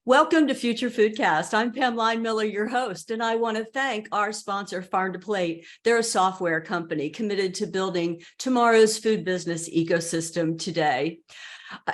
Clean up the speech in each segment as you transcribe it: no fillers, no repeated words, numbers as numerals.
Welcome to Future Foodcast. I'm Pam Line-Miller, your host, and I want to thank our sponsor, Farm to Plate. They're a software company committed to building tomorrow's food business ecosystem today.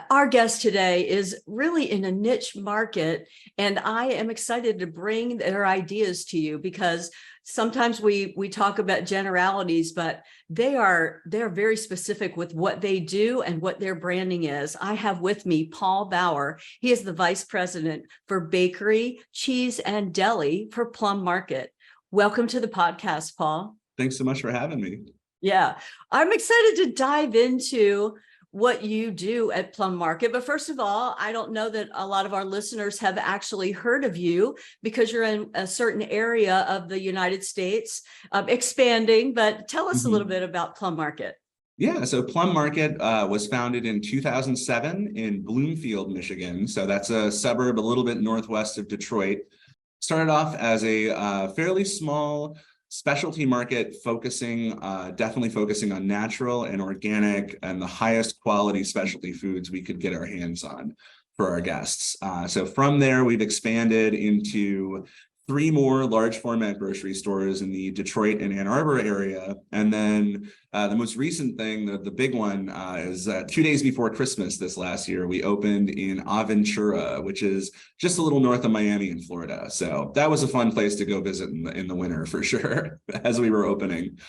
Our guest today is really in a niche market, and I am excited to bring their ideas to you because sometimes we talk about generalities, but they're very specific with what they do and what their branding is. I have with me Paul Bauer. He is the Vice President for Bakery, Cheese, and Deli for Plum Market. Welcome to the podcast, Paul. Thanks so much for having me. Yeah, I'm excited to dive into what you do at Plum Market. But first of all, I don't know that a lot of our listeners have actually heard of you because you're in a certain area of the United States, expanding, but tell us a little bit about Plum Market. Yeah, so Plum Market was founded in 2007 in Bloomfield, Michigan. So that's a suburb a little bit northwest of Detroit. Started off as a fairly small specialty market definitely focusing on natural and organic and the highest quality specialty foods we could get our hands on for our guests. So from there, we've expanded into 3 more large format grocery stores in the Detroit and Ann Arbor area. And then the most recent thing, the big one, is 2 days before Christmas this last year, we opened in Aventura, which is just a little north of Miami in Florida. So that was a fun place to go visit in the winter for sure, as we were opening.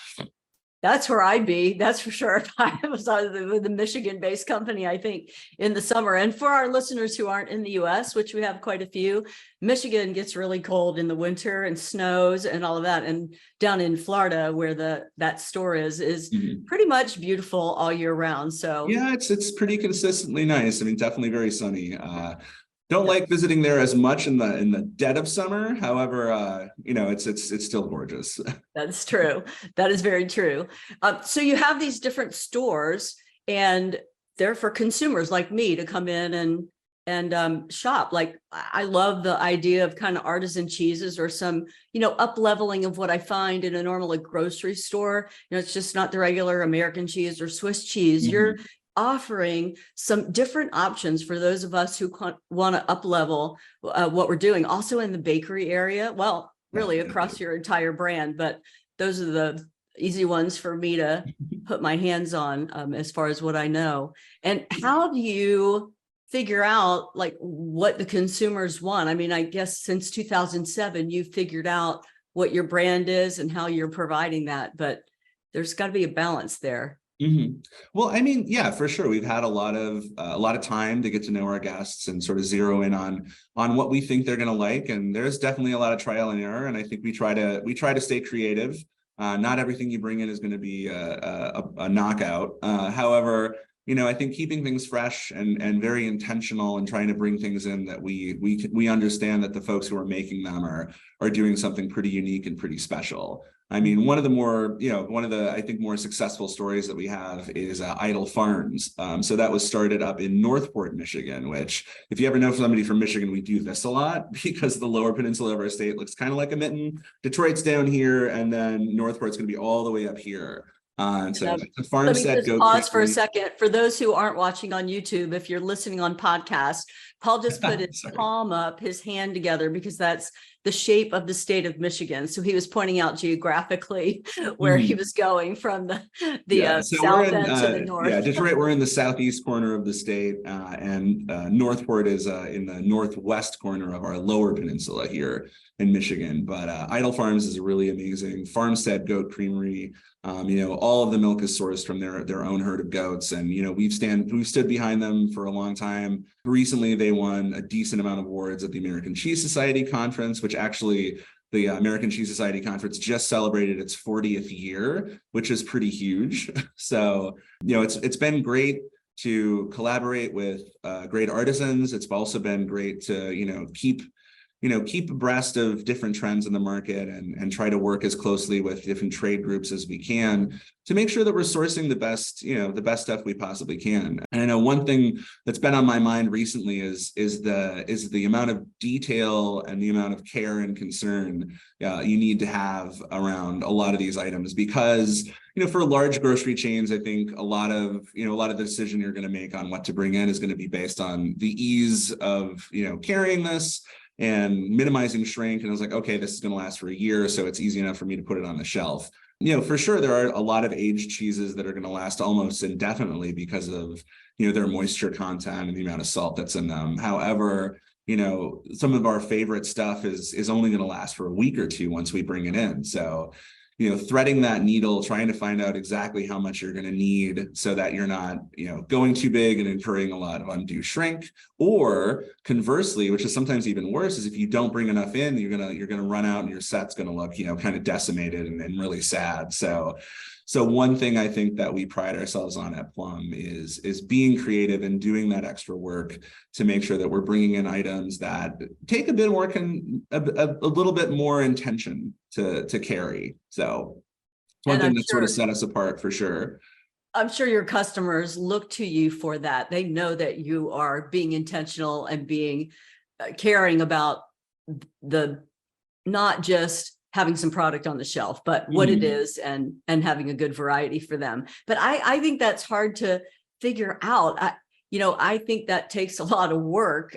That's where I'd be, that's for sure. If I was with a Michigan-based company, I think, in the summer. And for our listeners who aren't in the US, which we have quite a few, Michigan gets really cold in the winter and snows and all of that. And down in Florida, where that store is pretty much beautiful all year round. So yeah, it's pretty consistently nice. I mean, definitely very sunny. Don't like visiting there as much in the dead of summer. However, it's still gorgeous. That's true. That is very true. So you have these different stores, and they're for consumers like me to come in and shop. Like, I love the idea of kind of artisan cheeses or some, up leveling of what I find in a normal grocery store. It's just not the regular American cheese or Swiss cheese. You're offering some different options for those of us who want to up level what we're doing. Also in the bakery area, well, really across your entire brand, but those are the easy ones for me to put my hands on as far as what I know. And how do you figure out like what the consumers want? I mean, I guess since 2007, you've figured out what your brand is and how you're providing that, but there's got to be a balance there. Well, I mean, yeah, for sure. We've had a lot of time to get to know our guests and sort of zero in on what we think they're going to like. And there's definitely a lot of trial and error. And I think we try to stay creative. Not everything you bring in is going to be a knockout. However, I think keeping things fresh and very intentional and trying to bring things in that we understand that the folks who are making them are doing something pretty unique and pretty special. I mean, one of the I think more successful stories that we have is Idle Farms. So that was started up in Northport, Michigan, which if you ever know somebody from Michigan, we do this a lot because the lower peninsula of our state looks kind of like a mitten. Detroit's down here, and then Northport's going to be all the way up here. So the farmstead goat. Pause for a second. For those who aren't watching on YouTube, if you're listening on podcast, Paul just put his palm up, his hand together, because that's the shape of the state of Michigan. So he was pointing out geographically where he was going from the south end to the north. Yeah, Detroit, we're in the southeast corner of the state, and Northport is in the northwest corner of our lower peninsula here in Michigan. But Idle Farms is a really amazing farmstead goat creamery. All of the milk is sourced from their own herd of goats, and we've stood behind them for a long time. Recently, they won a decent amount of awards at the American Cheese Society Conference, which actually the American Cheese Society Conference just celebrated its 40th year, which is pretty huge. So it's been great to collaborate with great artisans. It's also been great to keep keep abreast of different trends in the market and try to work as closely with different trade groups as we can to make sure that we're sourcing the best stuff we possibly can. And I know one thing that's been on my mind recently is the amount of detail and the amount of care and concern you need to have around a lot of these items, because for large grocery chains, I think a lot of the decision you're going to make on what to bring in is going to be based on the ease of carrying this and minimizing shrink. And I was like, okay, this is going to last for a year, so it's easy enough for me to put it on the shelf. For sure, there are a lot of aged cheeses that are going to last almost indefinitely because of, their moisture content and the amount of salt that's in them. However, some of our favorite stuff is only going to last for a week or two once we bring it in. So, threading that needle, trying to find out exactly how much you're going to need so that you're not, going too big and incurring a lot of undue shrink. Or conversely, which is sometimes even worse, is if you don't bring enough in, you're gonna run out and your set's going to look, kind of decimated and really sad. So one thing I think that we pride ourselves on at Plum is being creative and doing that extra work to make sure that we're bringing in items that take a bit more a little bit more intention to carry. So one thing that sort of set us apart for sure. I'm sure your customers look to you for that. They know that you are being intentional and being caring about the not just having some product on the shelf, but what it is and having a good variety for them. But I think that's hard to figure out. I think that takes a lot of work.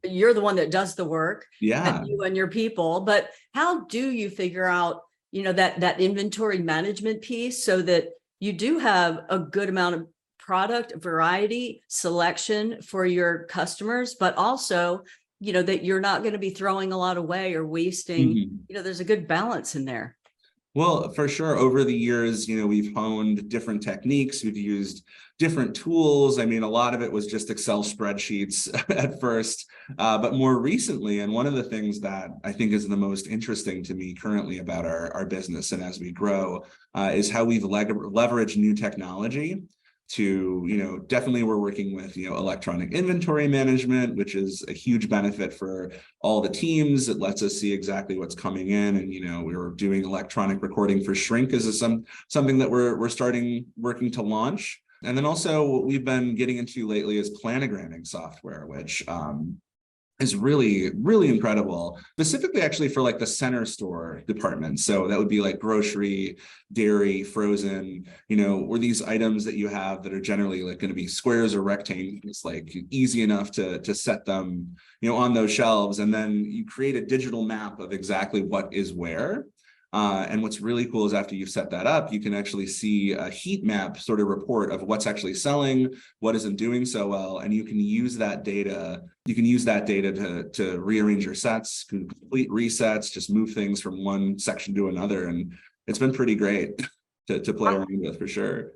You're the one that does the work, and you and your people. But how do you figure out, that inventory management piece so that you do have a good amount of product variety selection for your customers, but also that you're not going to be throwing a lot away or wasting, there's a good balance in there. Well, for sure. Over the years, we've honed different techniques. We've used different tools. I mean, a lot of it was just Excel spreadsheets at first, but more recently, and one of the things that I think is the most interesting to me currently about our business and as we grow is how we've leveraged new technology to, definitely we're working with, electronic inventory management, which is a huge benefit for all the teams. It lets us see exactly what's coming in. And, we're doing electronic recording for shrink is something that we're working to launch. And then also what we've been getting into lately is planogramming software, which is really, really incredible, specifically actually for like the center store department. So that would be like grocery, dairy, frozen, or these items that you have that are generally like going to be squares or rectangles, like easy enough to set them, on those shelves. And then you create a digital map of exactly what is where. And what's really cool is after you've set that up, you can actually see a heat map sort of report of what's actually selling, what isn't doing so well. And you can use that data. To rearrange your sets, complete resets, just move things from one section to another. And it's been pretty great to play around with for sure.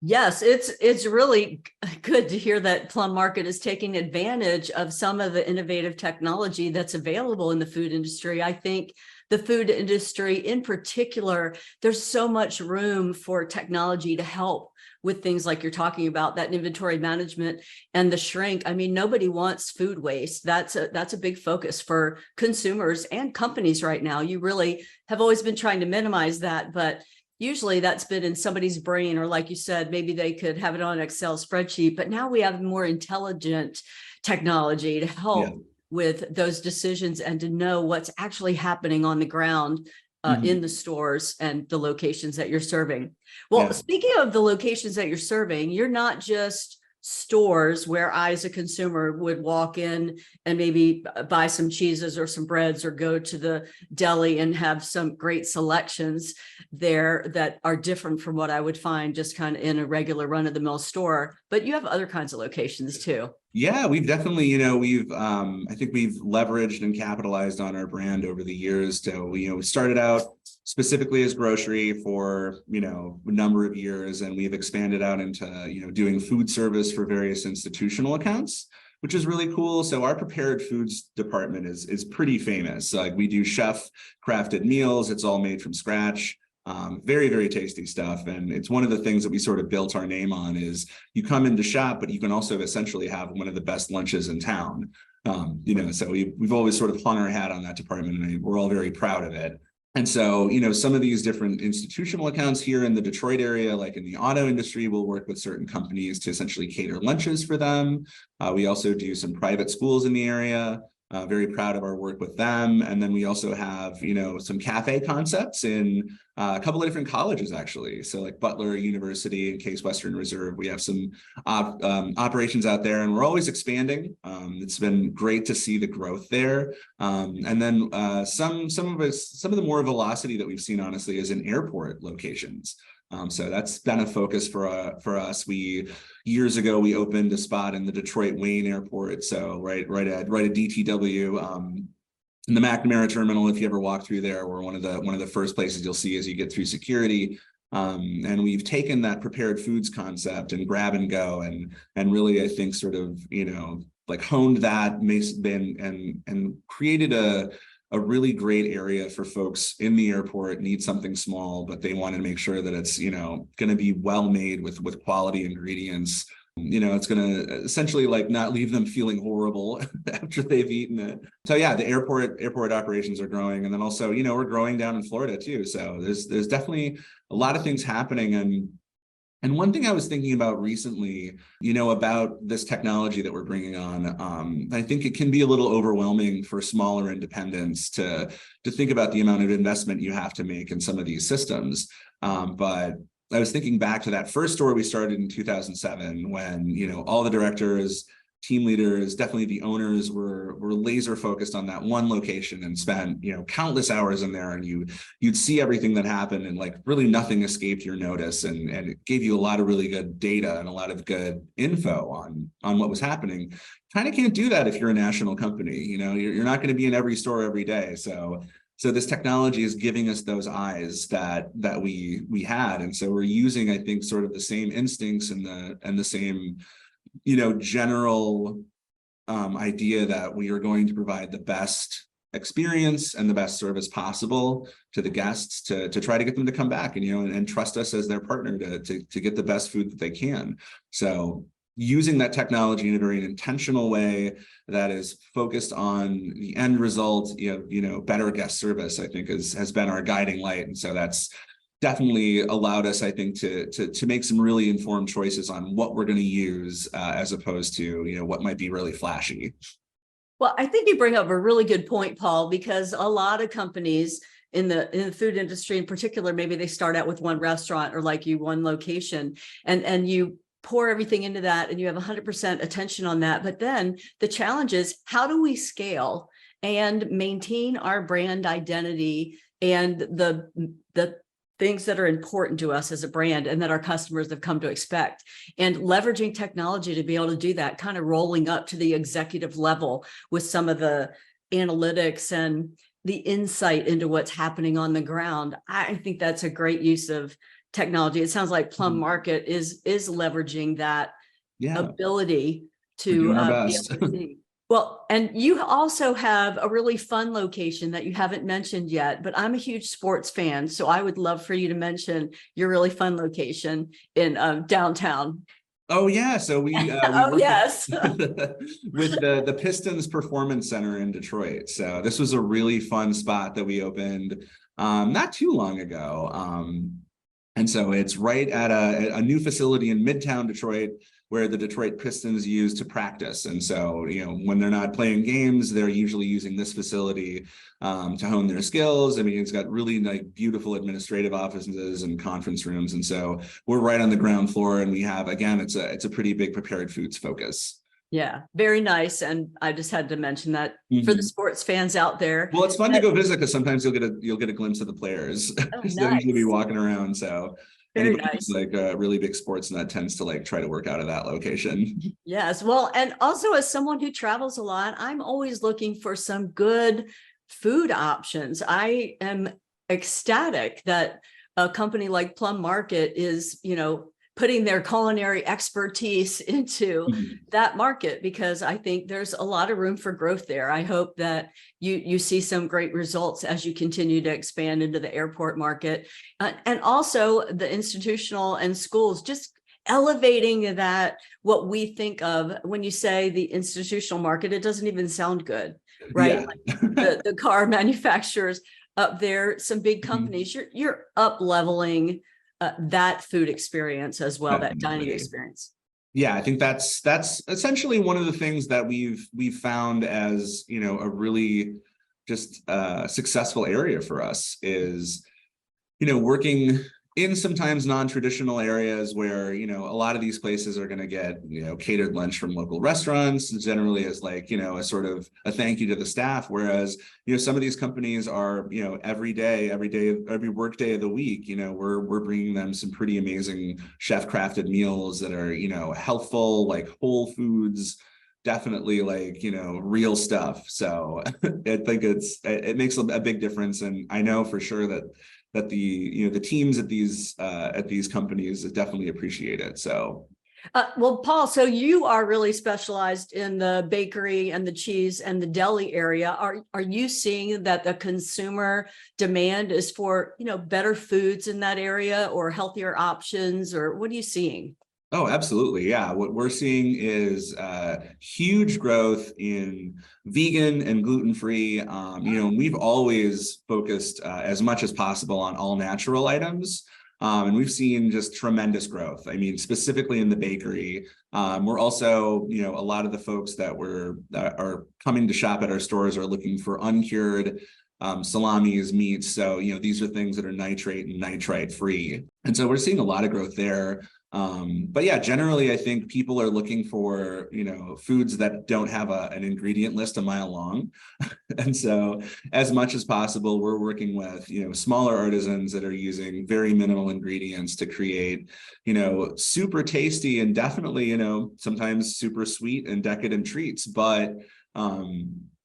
Yes, it's really good to hear that Plum Market is taking advantage of some of the innovative technology that's available in the food industry. I think the food industry in particular, there's so much room for technology to help with things like you're talking about, that inventory management and the shrink. I mean, nobody wants food waste. That's a big focus for consumers and companies right now. You really have always been trying to minimize that, but usually that's been in somebody's brain, or like you said, maybe they could have it on an Excel spreadsheet, but now we have more intelligent technology to help with those decisions and to know what's actually happening on the ground in the stores and the locations that you're serving. Well, speaking of the locations that you're serving, you're not just stores where I, as a consumer, would walk in and maybe buy some cheeses or some breads or go to the deli and have some great selections there that are different from what I would find just kind of in a regular run-of-the-mill store. But you have other kinds of locations too. Yeah, we've definitely, I think we've leveraged and capitalized on our brand over the years. So, we started out specifically as grocery for, a number of years, and we've expanded out into, doing food service for various institutional accounts, which is really cool. So our prepared foods department is pretty famous. Like we do chef crafted meals. It's all made from scratch. Very, very tasty stuff. And it's one of the things that we sort of built our name on is you come in to shop, but you can also essentially have one of the best lunches in town. So we've always sort of hung our hat on that department, and we're all very proud of it. And so, some of these different institutional accounts here in the Detroit area, like in the auto industry, will work with certain companies to essentially cater lunches for them. We also do some private schools in the area. Very proud of our work with them. And then we also have, some cafe concepts in a couple of different colleges, actually. So like Butler University and Case Western Reserve, we have some operations out there, and we're always expanding. It's been great to see the growth there. And then some of the more velocity that we've seen, honestly, is in airport locations. So that's been a focus for us. Years ago, we opened a spot in the Detroit Wayne Airport. So right at DTW, in the McNamara terminal. If you ever walk through there, we're one of the first places you'll see as you get through security. And we've taken that prepared foods concept and grab and go, and really, I think, sort of, like honed that, and created a really great area for folks in the airport, need something small, but they want to make sure that it's, going to be well made with quality ingredients. It's going to essentially like not leave them feeling horrible after they've eaten it. So yeah, the airport operations are growing. And then also, we're growing down in Florida too. So there's definitely a lot of things happening. And one thing I was thinking about recently, about this technology that we're bringing on, I think it can be a little overwhelming for smaller independents to think about the amount of investment you have to make in some of these systems. But I was thinking back to that first store we started in 2007, when, all the directors, team leaders, definitely the owners were laser focused on that one location and spent, countless hours in there, and you'd see everything that happened, and like really nothing escaped your notice, and it gave you a lot of really good data and a lot of good info on what was happening. Kind of can't do that if you're a national company. You're not going to be in every store every day. So this technology is giving us those eyes that we had, and so we're using, I think, sort of the same instincts and the same, general idea that we are going to provide the best experience and the best service possible to the guests to try to get them to come back and trust us as their partner to get the best food that they can. So using that technology in a very intentional way that is focused on the end result, better guest service, I think has been our guiding light. And so that's definitely allowed us, I think, to make some really informed choices on what we're going to use, as opposed to, what might be really flashy. Well, I think you bring up a really good point, Paul, because a lot of companies in the food industry in particular, maybe they start out with one restaurant or like you, one location, and you pour everything into that and you have 100% attention on that. But then the challenge is, how do we scale and maintain our brand identity and the things that are important to us as a brand and that our customers have come to expect, and leveraging technology to be able to do that, kind of rolling up to the executive level with some of the analytics and the insight into what's happening on the ground. I think that's a great use of technology. It sounds like Plum Market is leveraging that ability to be able to see. Well, and you also have a really fun location that you haven't mentioned yet, but I'm a huge sports fan, so I would love for you to mention your really fun location in downtown. Oh yeah, so we yes with the Pistons Performance Center in Detroit. So this was a really fun spot that we opened not too long ago. And so it's right at a new facility in Midtown Detroit, where the Detroit Pistons use to practice. And so, when they're not playing games, they're usually using this facility to hone their skills. I mean, it's got really like beautiful administrative offices and conference rooms. And so we're right on the ground floor, and we have, again, it's a pretty big prepared foods focus. Yeah, very nice. And I just had to mention that for the sports fans out there. Well, it's fun to go visit, because sometimes you'll get a glimpse of the players. Oh, They'll nice. usually be walking around. So Very anybody nice. who's like a really big sports nut tends to like try to work out of that location. Yes. Well, and also as someone who travels a lot, I'm always looking for some good food options. I am ecstatic that a company like Plum Market is, putting their culinary expertise into that market, because I think there's a lot of room for growth there. I hope that you see some great results as you continue to expand into the airport market, and also the institutional and schools. Just elevating that, what we think of when you say the institutional market, it doesn't even sound good, right? Yeah. Like the car manufacturers up there, some big Mhm. companies, you're up leveling that food experience as well, that dining Definitely. experience. Yeah, I think that's essentially one of the things that we've found as, you know, a really just successful area for us is, you know, working in sometimes non-traditional areas where, you know, a lot of these places are going to get, you know, catered lunch from local restaurants, generally as like, you know, a sort of a thank you to the staff. Whereas, you know, some of these companies are, you know, every work day of the week, you know, we're bringing them some pretty amazing chef crafted meals that are, you know, healthful, like whole foods, definitely like, you know, real stuff. So I think it makes a big difference. And I know for sure that the, you know, the teams at these companies definitely appreciate it. So well, Paul, so you are really specialized in the bakery and the cheese and the deli area. Are you seeing that the consumer demand is for, you know, better foods in that area or healthier options, or what are you seeing? oh, absolutely. Yeah. What we're seeing is huge growth in vegan and gluten-free. You know, we've always focused as much as possible on all natural items. And we've seen just tremendous growth. I mean, specifically in the bakery. We're also, you know, a lot of the folks that are coming to shop at our stores are looking for uncured salamis, meats. So, you know, these are things that are nitrate and nitrite free. And so we're seeing a lot of growth there. But yeah, generally, I think people are looking for, you know, foods that don't have an ingredient list a mile long. And so as much as possible, we're working with, you know, smaller artisans that are using very minimal ingredients to create, you know, super tasty and definitely, you know, sometimes super sweet and decadent treats, but,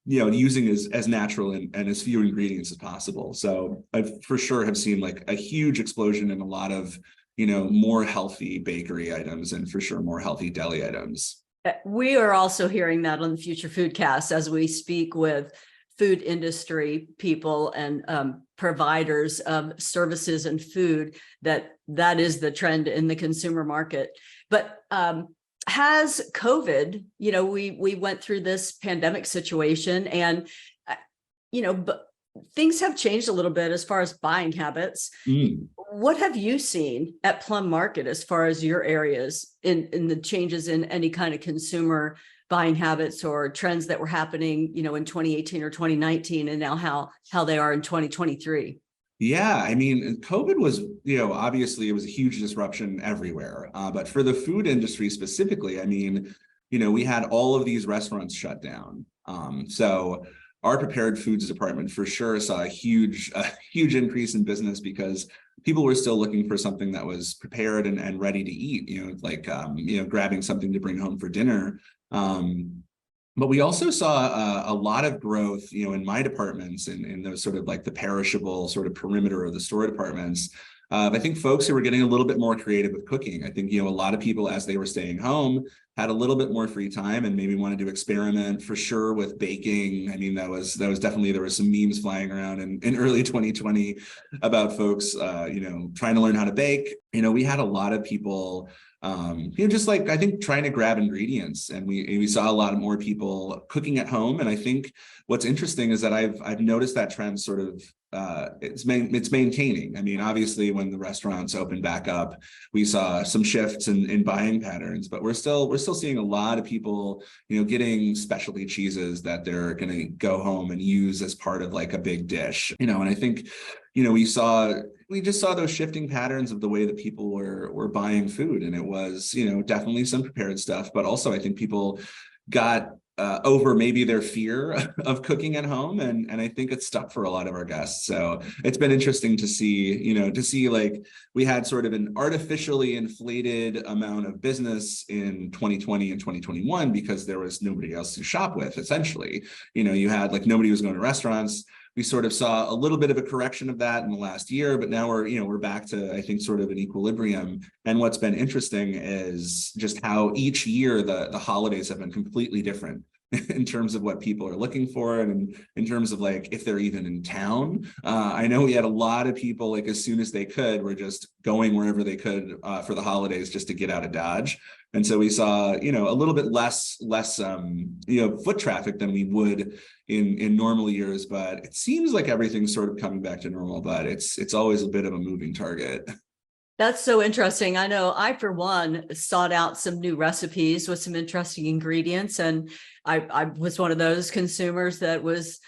you know, using as natural and as few ingredients as possible. So I for sure have seen like a huge explosion in a lot of, you know, more healthy bakery items and for sure more healthy deli items. We are also hearing that on the Future Foodcast as we speak with food industry people and providers of services and food, that is the trend in the consumer market. But has COVID, you know, we went through this pandemic situation and, you know, but things have changed a little bit as far as buying habits. What have you seen at Plum Market as far as your areas in the changes in any kind of consumer buying habits or trends that were happening, you know, in 2018 or 2019, and now how they are in 2023? Yeah, I mean, COVID was, you know, obviously it was a huge disruption everywhere. But for the food industry specifically, I mean, you know, we had all of these restaurants shut down. So our prepared foods department for sure saw a huge increase in business because people were still looking for something that was prepared and ready to eat, you know, like, you know, grabbing something to bring home for dinner. But we also saw a lot of growth, you know, in my departments and in those sort of like the perishable sort of perimeter of the store departments. I think folks who were getting a little bit more creative with cooking. I think, you know, a lot of people as they were staying home had a little bit more free time and maybe wanted to experiment for sure with baking. I mean, that was definitely, there were some memes flying around in early 2020 about folks, you know, trying to learn how to bake. You know, we had a lot of people, you know, just like, I think trying to grab ingredients, and we saw a lot more people cooking at home. And I think what's interesting is that I've noticed that trend sort of, it's maintaining. I mean, obviously when the restaurants opened back up, we saw some shifts in buying patterns, but we're still seeing a lot of people, you know, getting specialty cheeses that they're going to go home and use as part of like a big dish, you know. And I think, you know, we just saw those shifting patterns of the way that people were buying food. And it was, you know, definitely some prepared stuff, but also I think people got over maybe their fear of cooking at home. And I think it's stuck for a lot of our guests. So it's been interesting to see, you know, like we had sort of an artificially inflated amount of business in 2020 and 2021 because there was nobody else to shop with, essentially. You know, you had like nobody was going to restaurants. We sort of saw a little bit of a correction of that in the last year, but now we're back to, I think, sort of an equilibrium. And what's been interesting is just how each year the holidays have been completely different. I in terms of what people are looking for, and in terms of like if they're even in town. I know we had a lot of people, like as soon as they could, were just going wherever they could for the holidays just to get out of Dodge. And so we saw, a little bit less foot traffic than we would in normal years, but it seems like everything's sort of coming back to normal, but it's always a bit of a moving target. That's so interesting. I know I, for one, sought out some new recipes with some interesting ingredients. And I was one of those consumers that was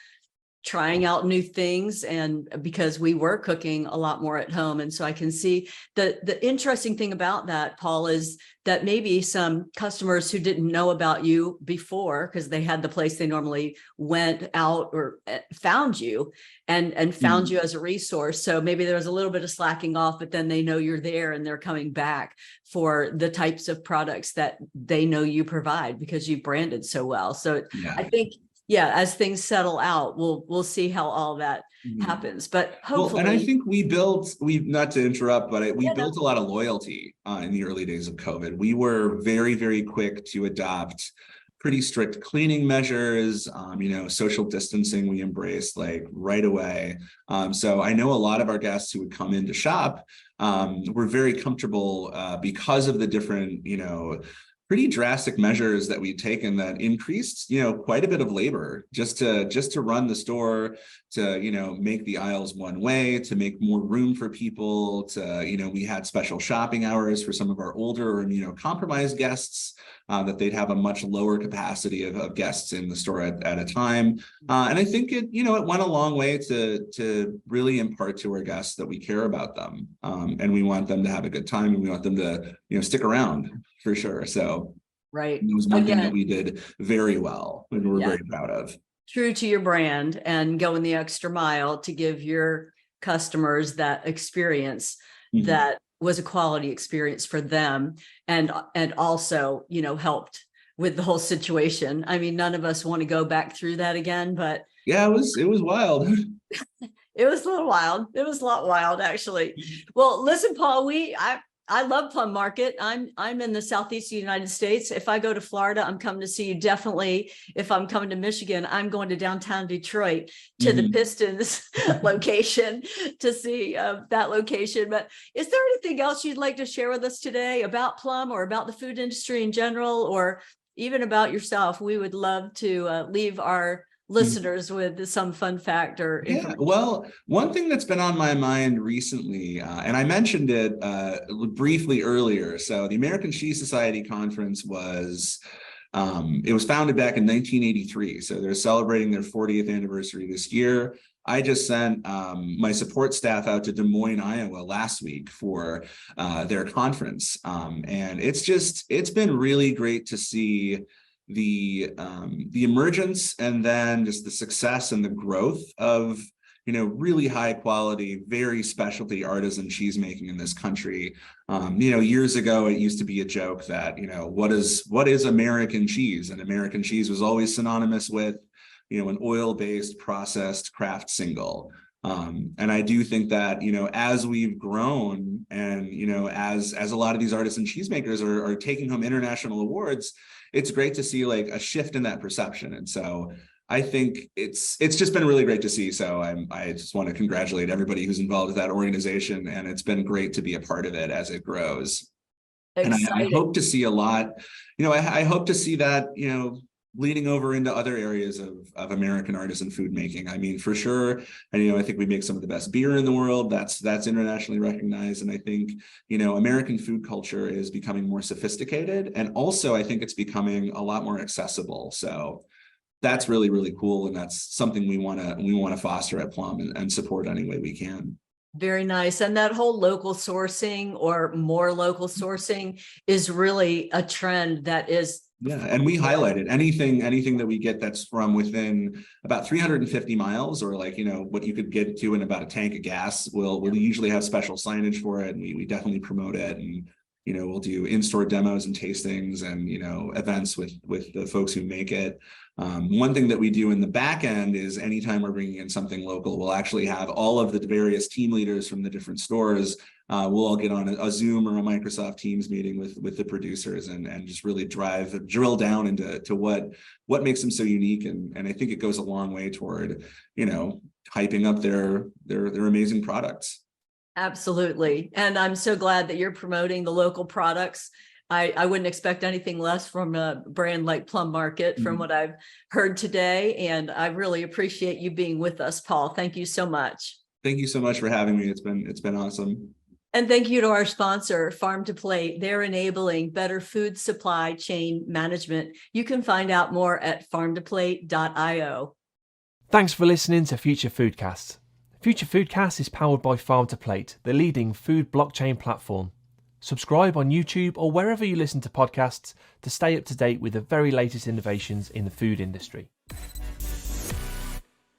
trying out new things, and because we were cooking a lot more at home. And so I can see the interesting thing about that, Paul, is that maybe some customers who didn't know about you before, because they had the place they normally went out, or found you and found you as a resource. So maybe there was a little bit of slacking off, but then they know you're there and they're coming back for the types of products that they know you provide because you branded so well. So Yeah. I think, yeah, as things settle out, we'll see how all that happens. But hopefully, well, and I think we not to interrupt, but we Yeah, built a lot of loyalty in the early days of COVID. We were very, very quick to adopt pretty strict cleaning measures, social distancing we embraced like right away. So I know a lot of our guests who would come in to shop were very comfortable because of the different, pretty drastic measures that we'd taken that increased, quite a bit of labor just to run the store, to, make the aisles one way, to make more room for people, to, we had special shopping hours for some of our older or immunocompromised guests, that they'd have a much lower capacity of guests in the store at a time. And I think it went a long way to really impart to our guests that we care about them. And we want them to have a good time, and we want them to, stick around for sure. So right. it was one thing that we did very well and we're very proud of. True to your brand and going the extra mile to give your customers that experience that was a quality experience for them, and also, helped with the whole situation. I mean, none of us want to go back through that again, but yeah, it was wild. It was a little wild. It was a lot wild, actually. Well, listen, Paul, I love Plum Market. I'm in the Southeast United States. If I go to Florida, I'm coming to see you. Definitely, if I'm coming to Michigan, I'm going to downtown Detroit to the Pistons location to see that location. But is there anything else you'd like to share with us today about Plum, or about the food industry in general, or even about yourself? We would love to leave our listeners with some fun fact or information. Well, one thing that's been on my mind recently, and I mentioned it briefly earlier. So the American Cheese Society conference was founded back in 1983. So they're celebrating their 40th anniversary this year. I just sent my support staff out to Des Moines, Iowa last week for their conference. And it's been really great to see the emergence, and then just the success and the growth of really high quality, very specialty artisan cheese making in this country. Years ago it used to be a joke that what is American cheese, and American cheese was always synonymous with an oil-based processed craft single. And I do think that, as we've grown, and, as a lot of these artisan cheesemakers are taking home international awards, it's great to see like a shift in that perception. And so I think it's just been really great to see. So I just want to congratulate everybody who's involved with that organization. And it's been great to be a part of it as it grows. Exciting. And I hope to see a lot, I hope to see that, bleeding over into other areas of American artisan food making. I mean, for sure. And, I think we make some of the best beer in the world. That's internationally recognized. And I think, American food culture is becoming more sophisticated. And also I think it's becoming a lot more accessible. So that's really, really cool. And that's something we want to foster at Plum and support any way we can. Very nice. And that whole local sourcing, or more local sourcing, is really a trend that is. Yeah, and we highlighted anything that we get that's from within about 350 miles, or like, what you could get to in about a tank of gas. We'll usually have special signage for it, and we definitely promote it. And, we'll do in-store demos and tastings and, events with the folks who make it. One thing that we do in the back end is anytime we're bringing in something local, we'll actually have all of the various team leaders from the different stores we'll all get on a Zoom or a Microsoft Teams meeting with the producers and just really drill down into what makes them so unique. And I think it goes a long way toward, hyping up their amazing products. Absolutely. And I'm so glad that you're promoting the local products. I wouldn't expect anything less from a brand like Plum Market from what I've heard today. And I really appreciate you being with us, Paul. Thank you so much. Thank you so much for having me. It's been awesome. And thank you to our sponsor, Farm to Plate. They're enabling better food supply chain management. You can find out more at farmtoplate.io. Thanks for listening to Future Foodcast. Future Foodcast is powered by Farm to Plate, the leading food blockchain platform. Subscribe on YouTube or wherever you listen to podcasts to stay up to date with the very latest innovations in the food industry.